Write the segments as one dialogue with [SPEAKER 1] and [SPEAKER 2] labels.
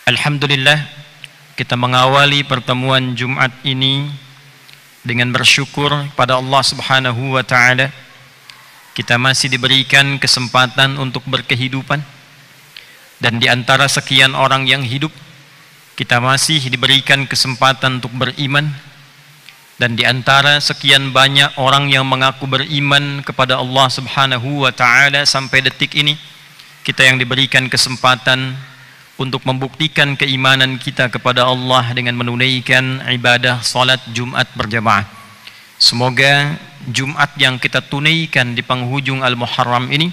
[SPEAKER 1] Alhamdulillah, kita mengawali pertemuan Jumat ini dengan bersyukur pada Allah Subhanahu wa Ta'ala. Kita masih diberikan kesempatan untuk berkehidupan, dan di antara sekian orang yang hidup, kita masih diberikan kesempatan untuk beriman. Dan di antara sekian banyak orang yang mengaku beriman kepada Allah Subhanahu wa Ta'ala sampai detik ini, kita yang diberikan kesempatan untuk membuktikan keimanan kita kepada Allah dengan menunaikan ibadah salat Jumat berjamaah. Semoga Jumat yang kita tunaikan di penghujung Al-Muharram ini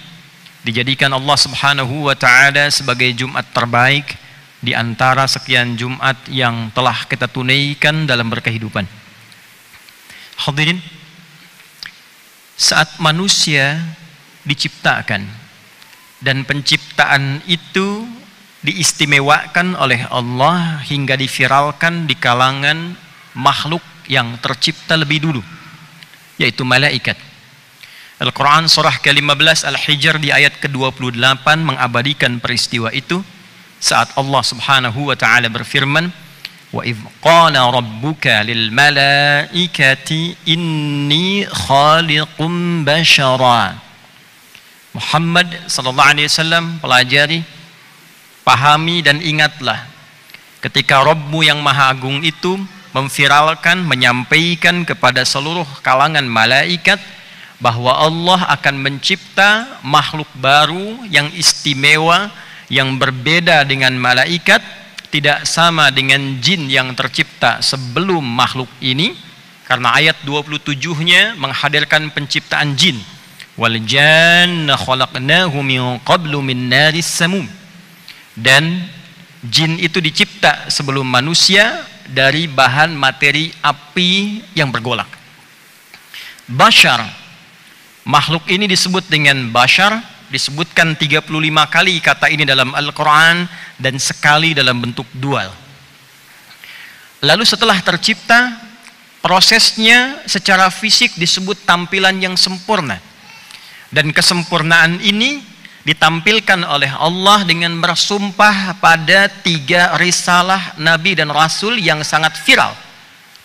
[SPEAKER 1] dijadikan Allah Subhanahu wa Ta'ala sebagai Jumat terbaik di antara sekian Jumat yang telah kita tunaikan dalam berkehidupan. Hadirin, saat manusia diciptakan dan penciptaan itu diistimewakan oleh Allah hingga diviralkan di kalangan makhluk yang tercipta lebih dulu, yaitu malaikat. Al-Quran surah ke-15 Al-Hijr di ayat ke-28 mengabadikan peristiwa itu saat Allah Subhanahu wa Ta'ala berfirman, "Wa idh qala rabbuka lil malaikati inni khaliqum bashara." Muhammad sallallahu alaihi wasallam pelajari, pahami dan ingatlah ketika Rabb-Mu yang Maha Agung itu memviralkan, menyampaikan kepada seluruh kalangan malaikat bahwa Allah akan mencipta makhluk baru yang istimewa, yang berbeda dengan malaikat, tidak sama dengan jin yang tercipta sebelum makhluk ini, karena ayat 27-nya menghadirkan penciptaan jin. Wal janna khalaqnahu min qablu min naris samum. Dan jin itu dicipta sebelum manusia dari bahan materi api yang bergolak. Bashar, makhluk ini disebut dengan bashar, disebutkan 35 kali kata ini dalam Al-Quran dan sekali dalam bentuk dual. Lalu setelah tercipta, prosesnya secara fisik disebut tampilan yang sempurna. Dan kesempurnaan ini ditampilkan oleh Allah dengan bersumpah pada 3 risalah Nabi dan Rasul yang sangat viral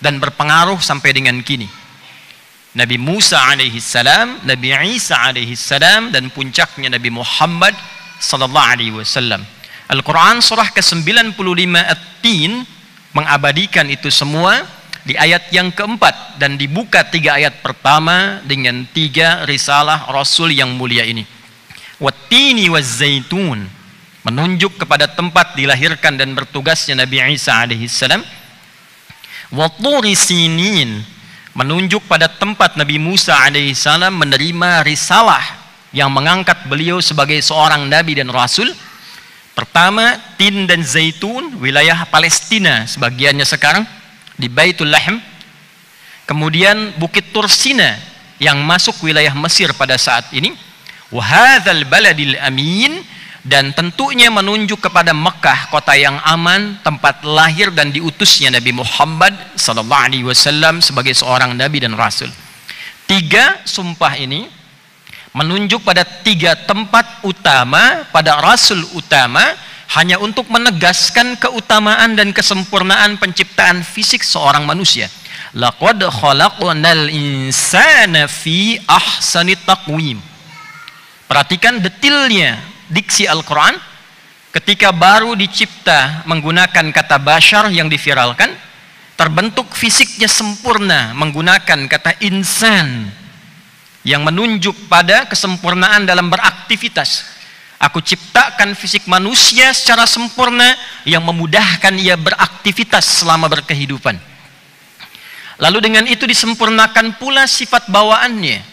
[SPEAKER 1] dan berpengaruh sampai dengan kini. Nabi Musa alaihissalam, Nabi Isa alaihissalam, dan puncaknya Nabi Muhammad sallallahu alaihi wasallam. Al-Quran surah ke-95 At-Tin mengabadikan itu semua di ayat yang keempat, dan dibuka 3 ayat pertama dengan 3 risalah Rasul yang mulia ini. Wattini wazzaitun, menunjuk kepada tempat dilahirkan dan bertugasnya Nabi Isa alaihissalam. Watturi sinin, menunjuk pada tempat Nabi Musa alaihissalam menerima risalah yang mengangkat beliau sebagai seorang nabi dan rasul. Pertama, Tin dan Zaitun, wilayah Palestina sebagiannya sekarang di Baitul Lahm. Kemudian Bukit Tursina yang masuk wilayah Mesir pada saat ini. Wahadzal baladil amin, dan tentunya menunjuk kepada Mekah, kota yang aman, tempat lahir dan diutusnya Nabi Muhammad sallallahu alaihi wasallam sebagai seorang nabi dan rasul. 3 sumpah ini menunjuk pada 3 tempat utama, pada rasul utama, hanya untuk menegaskan keutamaan dan kesempurnaan penciptaan fisik seorang manusia. Laqad khalaqnal insana fi ahsani taqwim. Perhatikan detailnya diksi Al-Quran ketika baru dicipta menggunakan kata bashar yang diviralkan, terbentuk fisiknya sempurna menggunakan kata insan yang menunjuk pada kesempurnaan dalam beraktivitas. Aku ciptakan fisik manusia secara sempurna yang memudahkan ia beraktivitas selama berkehidupan. Lalu dengan itu disempurnakan pula sifat bawaannya,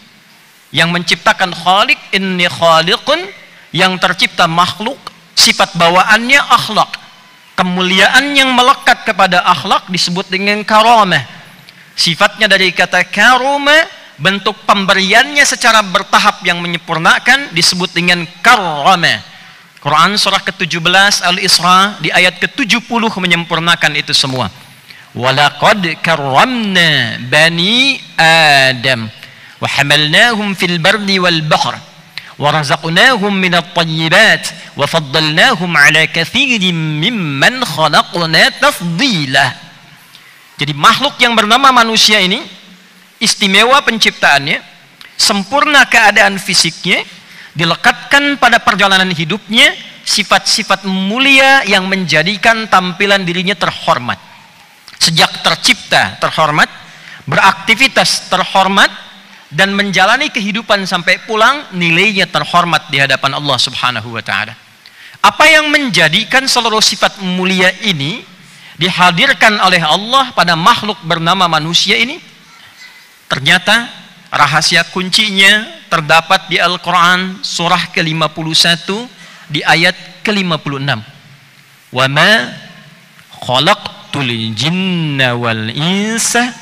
[SPEAKER 1] yang menciptakan khaliq, inni khaliqun, yang tercipta makhluk, sifat bawaannya akhlak. Kemuliaan yang melekat kepada akhlak disebut dengan karamah. Sifatnya dari kata karomah, bentuk pemberiannya secara bertahap yang menyempurnakan disebut dengan karamah. Quran surah ke-17 Al-Isra di ayat ke-70 menyempurnakan itu semua. Walaqad karramna bani Adam wa hamalnahum fil bardi wal bahr وَرَزَقْنَاهُمْ مِنَ الطَّيِّبَاتِ وَفَضَّلْنَاهُمْ عَلَى كَثِيرٍ مِّمَّنْ خَلَقْنَا تَفْضِيلًا. Jadi makhluk yang bernama manusia ini istimewa penciptaannya, sempurna keadaan fisiknya, dilekatkan pada perjalanan hidupnya sifat-sifat mulia yang menjadikan tampilan dirinya terhormat. Sejak tercipta terhormat, beraktivitas terhormat, dan menjalani kehidupan sampai pulang nilainya terhormat di hadapan Allah Subhanahu wa taala. Apa yang menjadikan seluruh sifat mulia ini dihadirkan oleh Allah pada makhluk bernama manusia ini? Ternyata rahasia kuncinya terdapat di Al-Quran surah ke-51 di ayat ke-56. Wa ma khalaqtul jinna wal insa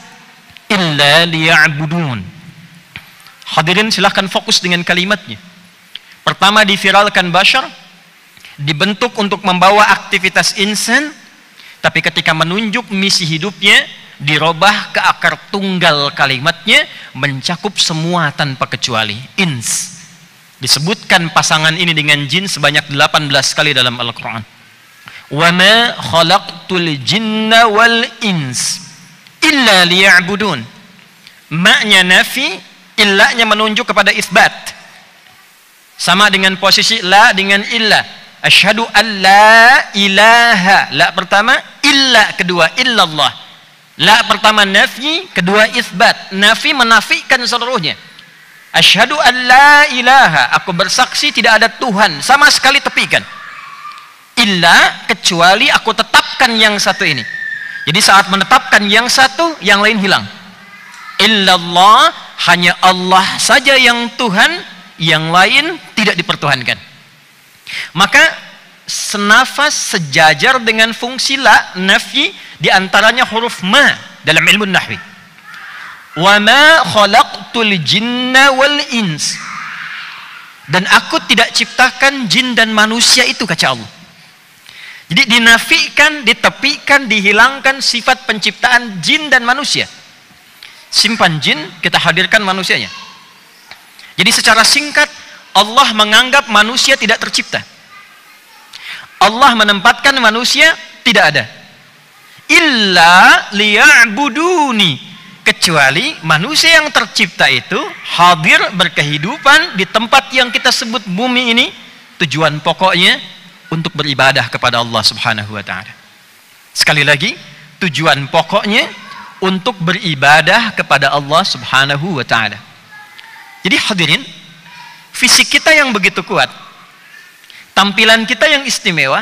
[SPEAKER 1] illa liya'budun. Hadirin silahkan fokus dengan kalimatnya. Pertama, diviralkan bashar, dibentuk untuk membawa aktivitas insan, tapi ketika menunjuk misi hidupnya, dirubah ke akar tunggal kalimatnya, mencakup semua tanpa kecuali, ins. Disebutkan pasangan ini dengan jin sebanyak 18 kali dalam Al-Quran. Wa ma khalaqtul jinna wal ins illa liya'budun. Maknya nafi, illanya menunjuk kepada isbat. Sama dengan posisi la dengan illa. Asyhadu an la ilaha, la pertama, illa kedua, illallah. La pertama nafi, kedua isbat. Nafi menafikan seluruhnya. Asyhadu an la ilaha, aku bersaksi tidak ada Tuhan, sama sekali tepikan. Illa, kecuali aku tetapkan yang satu ini. Jadi saat menetapkan yang satu, yang lain hilang. Illallah, hanya Allah saja yang Tuhan, yang lain tidak dipertuhankan. Maka senafas, sejajar dengan fungsi la, nafi, diantaranya huruf ma dalam ilmu nahwi. Wa ma khalaqtul jinna wal ins. Dan aku tidak ciptakan jin dan manusia itu, kata Allah. Jadi dinafikan, ditepikan, dihilangkan sifat penciptaan jin dan manusia. Simpan jin, kita hadirkan manusianya. Jadi secara singkat, Allah menganggap manusia tidak tercipta. Allah menempatkan manusia tidak ada. Illa liya'buduni, kecuali manusia yang tercipta itu hadir berkehidupan di tempat yang kita sebut bumi ini, tujuan pokoknya untuk beribadah kepada Allah Subhanahu wa taala. Sekali lagi, tujuan pokoknya untuk beribadah kepada Allah Subhanahu wa taala. Jadi hadirin, fisik kita yang begitu kuat, tampilan kita yang istimewa,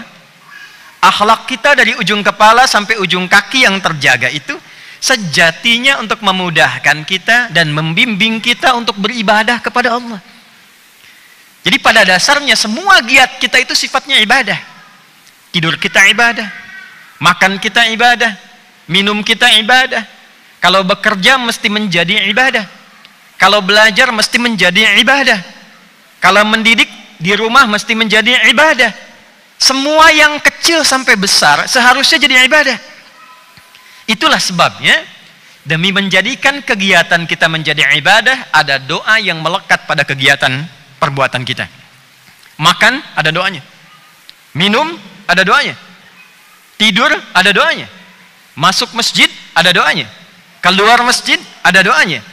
[SPEAKER 1] akhlak kita dari ujung kepala sampai ujung kaki yang terjaga itu sejatinya untuk memudahkan kita dan membimbing kita untuk beribadah kepada Allah. Jadi pada dasarnya semua giat kita itu sifatnya ibadah. Tidur kita ibadah, makan kita ibadah, minum kita ibadah. Kalau bekerja mesti menjadi ibadah. Kalau belajar mesti menjadi ibadah. Kalau mendidik di rumah mesti menjadi ibadah. Semua yang kecil sampai besar seharusnya jadi ibadah. Itulah sebabnya demi menjadikan kegiatan kita menjadi ibadah, ada doa yang melekat pada kegiatan perbuatan kita. Makan ada doanya. Minum ada doanya. Tidur ada doanya. Masuk masjid ada doanya. Keluar masjid ada doanya.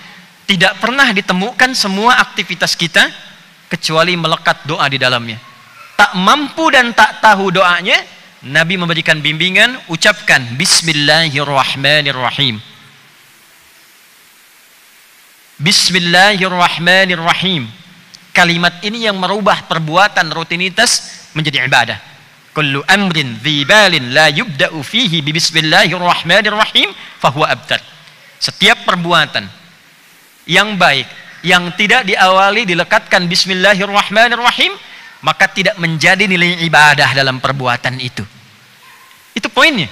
[SPEAKER 1] Tidak pernah ditemukan semua aktivitas kita kecuali melekat doa di dalamnya. Tak mampu dan tak tahu doanya, Nabi memberikan bimbingan, ucapkan Bismillahirrahmanirrahim. Bismillahirrahmanirrahim. Kalimat ini yang merubah perbuatan rutinitas menjadi ibadah. Kullu amrin dzibalin la yubda'u fihi bi bismillahirrahmanirrahim fahuwa abtar. Setiap perbuatan yang baik yang tidak diawali dilekatkan bismillahirrahmanirrahim, maka tidak menjadi nilai ibadah dalam perbuatan itu. Itu poinnya.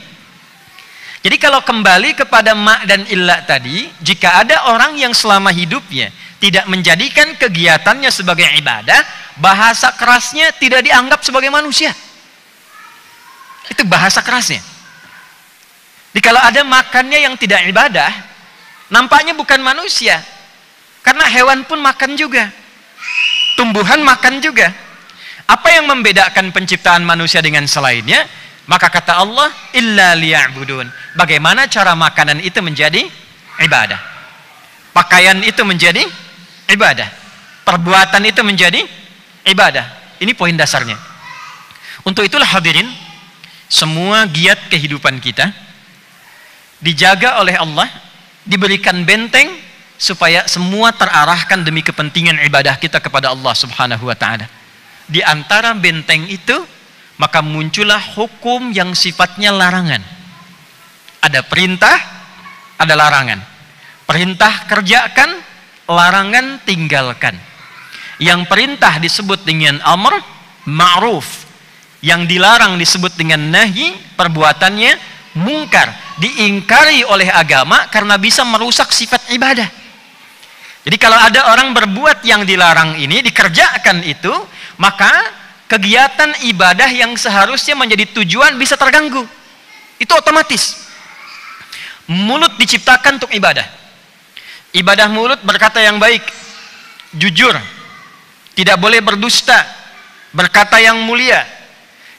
[SPEAKER 1] Jadi kalau kembali kepada ma' dan illa tadi, jika ada orang yang selama hidupnya tidak menjadikan kegiatannya sebagai ibadah, bahasa kerasnya tidak dianggap sebagai manusia. Itu bahasa kerasnya. Jadi kalau ada makannya yang tidak ibadah, nampaknya bukan manusia. Karena hewan pun makan juga. tumbuhan makan juga. Apa yang membedakan penciptaan manusia dengan selainnya? Maka kata Allah, illa liya'budun. Bagaimana cara makanan itu menjadi ibadah? Pakaian itu menjadi ibadah. Perbuatan itu menjadi ibadah. Ini poin dasarnya. Untuk itulah hadirin, semua giat kehidupan kita dijaga oleh Allah, diberikan benteng supaya semua terarahkan demi kepentingan ibadah kita kepada Allah Subhanahu wa taala. Di antara benteng itu, maka muncullah hukum yang sifatnya larangan. Ada perintah, ada larangan. Perintah kerjakan, larangan tinggalkan. Yang perintah disebut dengan amr ma'ruf, yang dilarang disebut dengan nahi, perbuatannya mungkar, diingkari oleh agama karena bisa merusak sifat ibadah. Jadi kalau ada orang berbuat yang dilarang ini, dikerjakan itu, maka kegiatan ibadah yang seharusnya menjadi tujuan bisa terganggu. Itu otomatis. Mulut diciptakan untuk ibadah. Ibadah mulut berkata yang baik, jujur, tidak boleh berdusta, berkata yang mulia.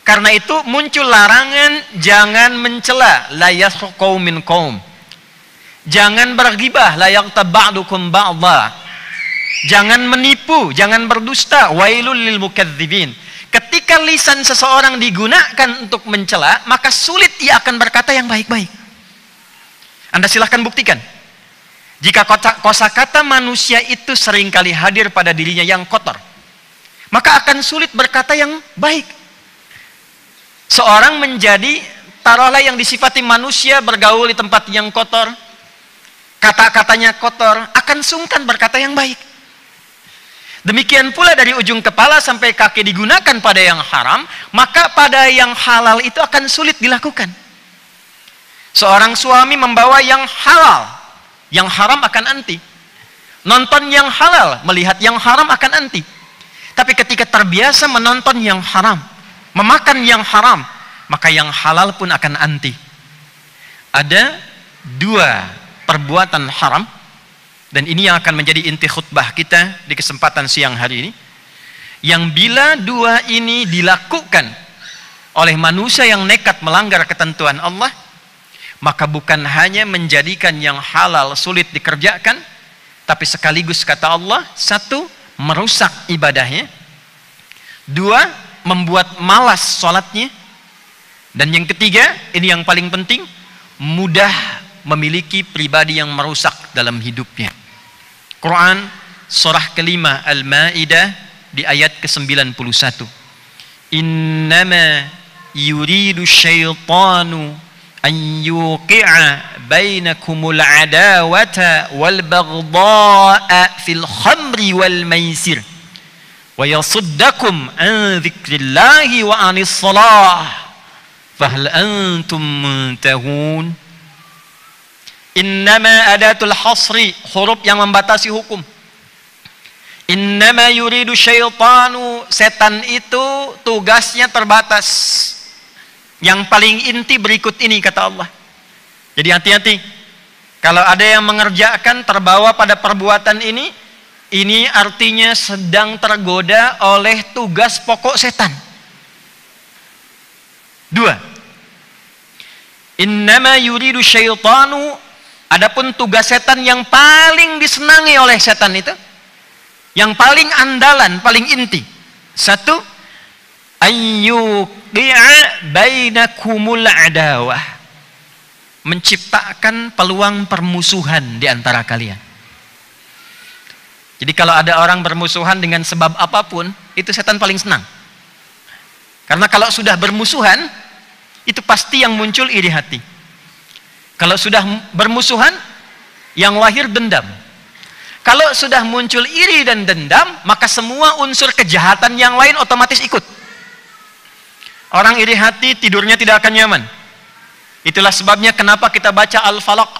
[SPEAKER 1] Karena itu muncul larangan jangan mencela, la yaskhar qaum min qaum. Jangan berghibah, la yaghtab ba'dukum ba'dha. Jangan menipu, jangan berdusta, wailul lil mukadzibin. Ketika lisan seseorang digunakan untuk mencela, maka sulit ia akan berkata yang baik-baik. Anda silahkan buktikan. Jika kosakata manusia itu seringkali hadir pada dirinya yang kotor, maka akan sulit berkata yang baik. Seorang menjadi, taruhlah yang disifati manusia bergaul di tempat yang kotor, kata-katanya kotor, akan sungkan berkata yang baik. Demikian pula dari ujung kepala sampai kaki digunakan pada yang haram, maka pada yang halal itu akan sulit dilakukan. Seorang suami membawa yang halal, yang haram akan anti. Nonton yang halal, melihat yang haram akan anti. Tapi ketika terbiasa menonton yang haram, memakan yang haram, maka yang halal pun akan anti. Ada dua perbuatan haram, dan ini yang akan menjadi inti khutbah kita di kesempatan siang hari ini, yang bila dua ini dilakukan oleh manusia yang nekat melanggar ketentuan Allah, maka bukan hanya menjadikan yang halal sulit dikerjakan, tapi sekaligus kata Allah, satu, merusak ibadahnya, dua, membuat malas sholatnya, dan yang ketiga, ini yang paling penting, mudah memiliki pribadi yang merusak dalam hidupnya. Quran surah kelima Al-Maidah di ayat ke-91. Innama yuridu syaitanu an yuqi'a bainakumul adawata wal baghdha'a fil khamri wal maisir wa yasuddakum an dzikrillahi wa anis shalah fahal antum muntahun. Innama adatul hasri, huruf yang membatasi hukum. Innama yuridu syaitanu, setan itu tugasnya terbatas. Yang paling inti berikut ini kata Allah. Jadi hati-hati. Kalau ada yang mengerjakan terbawa pada perbuatan ini artinya sedang tergoda oleh tugas pokok setan. Dua. Innama yuridu syaitanu, adapun tugas setan yang paling disenangi oleh setan itu, yang paling andalan, paling inti. Satu, ayyuqi'a bainakumul adawah, menciptakan peluang permusuhan di antara kalian. Jadi kalau ada orang bermusuhan dengan sebab apapun, itu setan paling senang. Karena kalau sudah bermusuhan, itu pasti yang muncul iri hati. Kalau sudah bermusuhan, yang lahir dendam. Kalau sudah muncul iri dan dendam, maka semua unsur kejahatan yang lain otomatis ikut. Orang iri hati tidurnya tidak akan nyaman. Itulah sebabnya kenapa kita baca Al-Falaq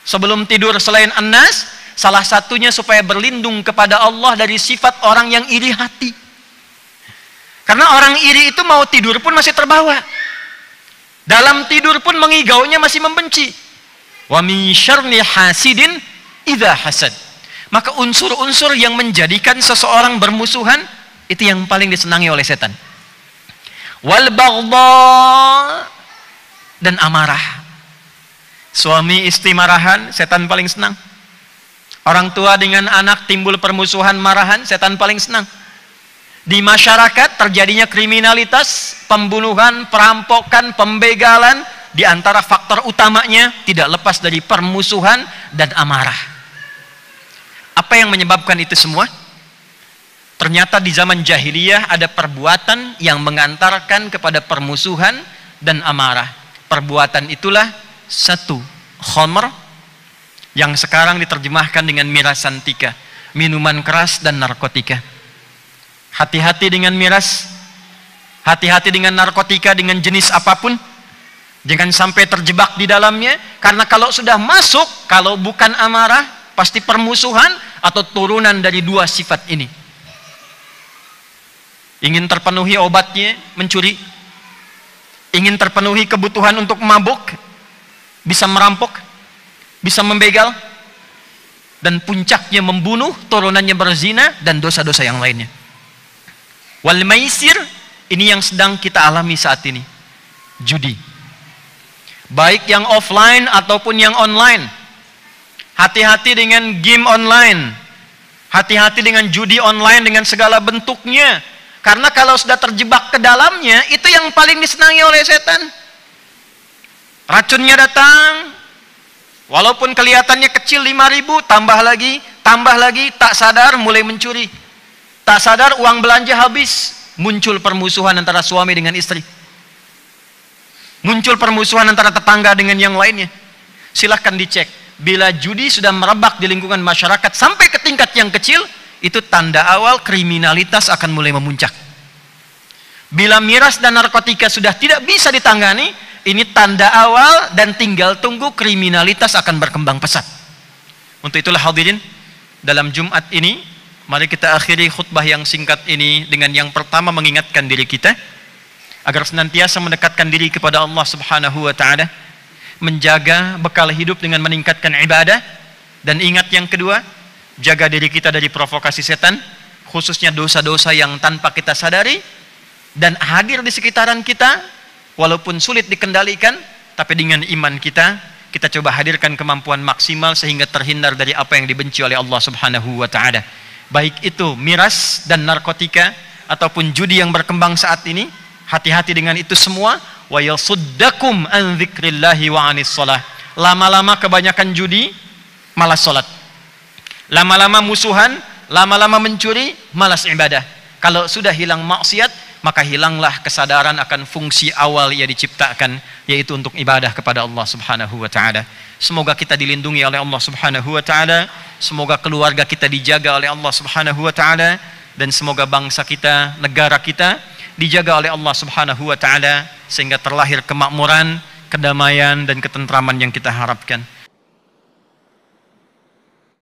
[SPEAKER 1] sebelum tidur selain An-Nas, salah satunya supaya berlindung kepada Allah dari sifat orang yang iri hati. Karena orang iri itu mau tidur pun masih terbawa. Dalam tidur pun mengigaunya masih membenci. Wa min syarri hasidin idza hasad. Maka unsur-unsur yang menjadikan seseorang bermusuhan itu yang paling disenangi oleh setan. Wal baghdha, dan amarah. Suami istri marahan, setan paling senang. Orang tua dengan anak timbul permusuhan, marahan, setan paling senang. Di masyarakat terjadinya kriminalitas, pembunuhan, perampokan, pembegalan, di antara faktor utamanya tidak lepas dari permusuhan dan amarah. Apa yang menyebabkan itu semua? Ternyata di zaman jahiliyah ada perbuatan yang mengantarkan kepada permusuhan dan amarah. Perbuatan itulah satu, khamr, yang sekarang diterjemahkan dengan miras santika, minuman keras dan narkotika. Hati-hati dengan miras, hati-hati dengan narkotika, dengan jenis apapun. Jangan sampai terjebak di dalamnya, karena kalau sudah masuk, kalau bukan amarah, pasti permusuhan atau turunan dari dua sifat ini. Ingin terpenuhi obatnya, mencuri. Ingin terpenuhi kebutuhan untuk mabuk, bisa merampok, bisa membegal, dan puncaknya membunuh, turunannya berzina, dan dosa-dosa yang lainnya. Wal maisir, ini yang sedang kita alami saat ini. Judi. Baik yang offline ataupun yang online. Hati-hati dengan game online. Hati-hati dengan judi online dengan segala bentuknya. Karena kalau sudah terjebak ke dalamnya, itu yang paling disenangi oleh setan. Racunnya datang, walaupun kelihatannya kecil 5.000, tambah lagi, tak sadar mulai mencuri. Tak sadar uang belanja habis, muncul permusuhan antara suami dengan istri. Muncul permusuhan antara tetangga dengan yang lainnya. Silahkan dicek. Bila judi sudah merebak di lingkungan masyarakat sampai ke tingkat yang kecil, itu tanda awal kriminalitas akan mulai memuncak. Bila miras dan narkotika sudah tidak bisa ditangani, ini tanda awal dan tinggal tunggu kriminalitas akan berkembang pesat. Untuk itulah hadirin, dalam Jumat ini, mari kita akhiri khutbah yang singkat ini dengan yang pertama mengingatkan diri kita, agar senantiasa mendekatkan diri kepada Allah Subhanahu wa Ta'ala, menjaga bekal hidup dengan meningkatkan ibadah, dan ingat yang kedua, jaga diri kita dari provokasi setan, khususnya dosa-dosa yang tanpa kita sadari dan hadir di sekitaran kita, walaupun sulit dikendalikan, tapi dengan iman kita coba hadirkan kemampuan maksimal sehingga terhindar dari apa yang dibenci oleh Allah Subhanahu wa Ta'ala. Baik itu miras dan narkotika ataupun judi yang berkembang saat ini, hati-hati dengan itu semua. Wa yasuddakum an dzikrillahi wa anis shalah. Lama-lama kebanyakan judi, malas salat. Lama-lama musuhan, lama-lama mencuri, malas ibadah. Kalau sudah hilang maksiat, maka hilanglah kesadaran akan fungsi awal ia diciptakan, yaitu untuk ibadah kepada Allah Subhanahu wa Ta'ala. Semoga kita dilindungi oleh Allah Subhanahu wa Ta'ala, semoga keluarga kita dijaga oleh Allah Subhanahu wa Ta'ala, dan semoga bangsa kita, negara kita dijaga oleh Allah Subhanahu wa Ta'ala sehingga terlahir kemakmuran, kedamaian dan ketentraman yang kita harapkan.